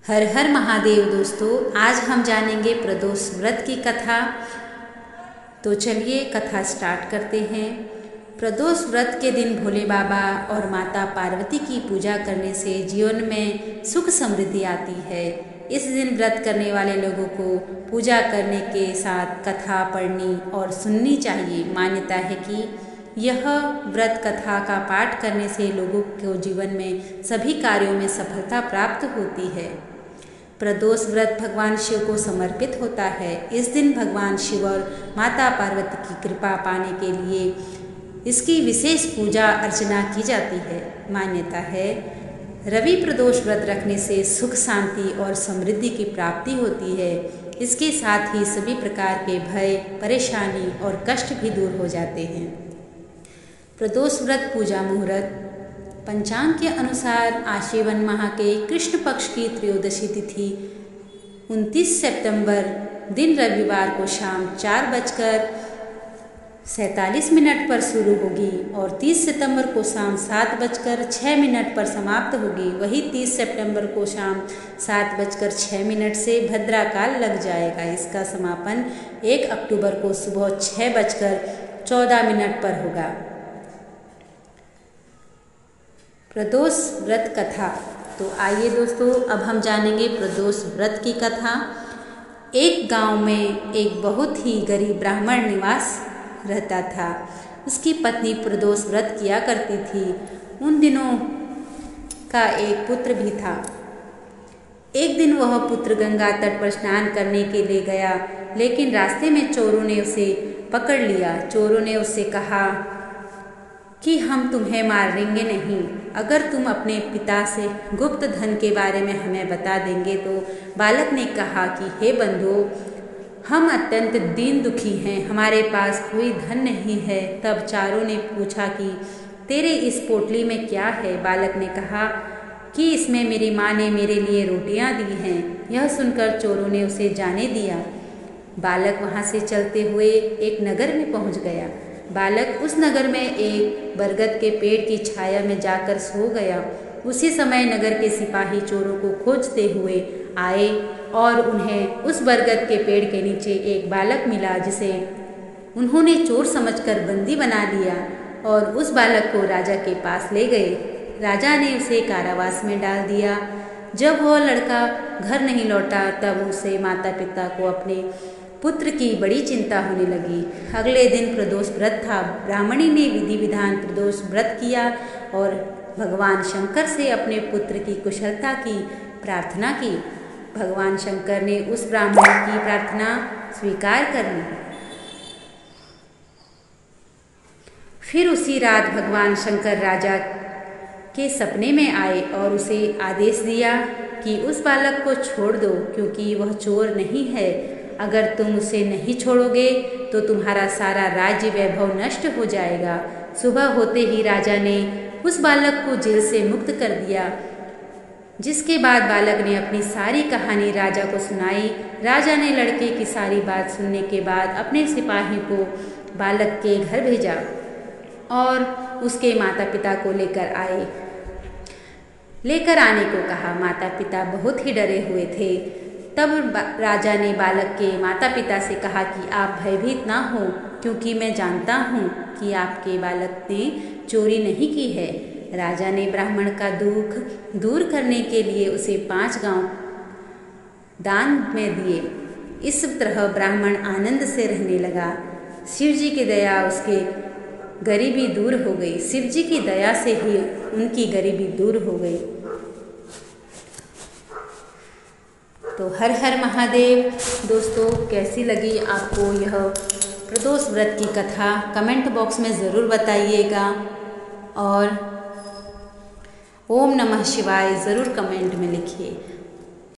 हर हर महादेव दोस्तों, आज हम जानेंगे प्रदोष व्रत की कथा। तो चलिए कथा स्टार्ट करते हैं। प्रदोष व्रत के दिन भोले बाबा और माता पार्वती की पूजा करने से जीवन में सुख समृद्धि आती है। इस दिन व्रत करने वाले लोगों को पूजा करने के साथ कथा पढ़नी और सुननी चाहिए। मान्यता है कि यह व्रत कथा का पाठ करने से लोगों को जीवन में सभी कार्यों में सफलता प्राप्त होती है। प्रदोष व्रत भगवान शिव को समर्पित होता है। इस दिन भगवान शिव और माता पार्वती की कृपा पाने के लिए इसकी विशेष पूजा अर्चना की जाती है। मान्यता है रवि प्रदोष व्रत रखने से सुख शांति और समृद्धि की प्राप्ति होती है। इसके साथ ही सभी प्रकार के भय, परेशानी और कष्ट भी दूर हो जाते हैं। प्रदोष व्रत पूजा मुहूर्त पंचांग के अनुसार आश्विन माह के कृष्ण पक्ष की त्रयोदशी तिथि 29 सितंबर दिन रविवार को शाम 4:47 पर शुरू होगी और 30 सितंबर को शाम 7:06 पर समाप्त होगी। वही 30 सितंबर को शाम 7:06 से भद्राकाल लग जाएगा। इसका समापन 1 अक्टूबर को सुबह 6:14 पर होगा। प्रदोष व्रत कथा। तो आइए दोस्तों, अब हम जानेंगे प्रदोष व्रत की कथा। एक गांव में एक बहुत ही गरीब ब्राह्मण निवास रहता था। उसकी पत्नी प्रदोष व्रत किया करती थी। उन दिनों का एक पुत्र भी था। एक दिन वह पुत्र गंगा तट पर स्नान करने के लिए गया, लेकिन रास्ते में चोरों ने उसे पकड़ लिया। चोरों ने उससे कहा कि हम तुम्हें मारेंगे नहीं, अगर तुम अपने पिता से गुप्त धन के बारे में हमें बता देंगे। तो बालक ने कहा कि हे बंधु, हम अत्यंत दीन दुखी हैं, हमारे पास कोई धन नहीं है। तब चारों ने पूछा कि तेरे इस पोटली में क्या है? बालक ने कहा कि इसमें मेरी माँ ने मेरे लिए रोटियां दी हैं। यह सुनकर चोरों ने उसे जाने दिया। बालक वहाँ से चलते हुए एक नगर में पहुँच गया। बालक उस नगर में एक बरगद के पेड़ की छाया में जाकर सो गया। उसी समय नगर के सिपाही चोरों को खोजते हुए आए और उन्हें उस बरगद के पेड़ के नीचे एक बालक मिला, जिसे उन्होंने चोर समझकर बंदी बना लिया और उस बालक को राजा के पास ले गए। राजा ने उसे कारावास में डाल दिया। जब वह लड़का घर नहीं लौटा, तब उसे माता पिता को अपने पुत्र की बड़ी चिंता होने लगी। अगले दिन प्रदोष व्रत था। ब्राह्मणी ने विधि विधान प्रदोष व्रत किया और भगवान शंकर से अपने पुत्र की कुशलता की प्रार्थना की। भगवान शंकर ने उस ब्राह्मणी की प्रार्थना स्वीकार कर ली। फिर उसी रात भगवान शंकर राजा के सपने में आए और उसे आदेश दिया कि उस बालक को छोड़ दो, क्योंकि वह चोर नहीं है। अगर तुम उसे नहीं छोड़ोगे तो तुम्हारा सारा राज्य वैभव नष्ट हो जाएगा। सुबह होते ही राजा ने उस बालक को जेल से मुक्त कर दिया, जिसके बाद बालक ने अपनी सारी कहानी राजा को सुनाई। राजा ने लड़के की सारी बात सुनने के बाद अपने सिपाही को बालक के घर भेजा और उसके माता पिता को लेकर आने को कहा। माता पिता बहुत ही डरे हुए थे। तब राजा ने बालक के माता पिता से कहा कि आप भयभीत ना हो, क्योंकि मैं जानता हूँ कि आपके बालक ने चोरी नहीं की है। राजा ने ब्राह्मण का दुख दूर करने के लिए उसे 5 गांव दान में दिए। इस तरह ब्राह्मण आनंद से रहने लगा। शिव जी की दया उसके गरीबी दूर हो गई। शिव जी की दया से ही उनकी गरीबी दूर हो गई। तो हर हर महादेव दोस्तों, कैसी लगी आपको यह प्रदोष व्रत की कथा? कमेंट बॉक्स में ज़रूर बताइएगा और ओम नमः शिवाय ज़रूर कमेंट में लिखिए।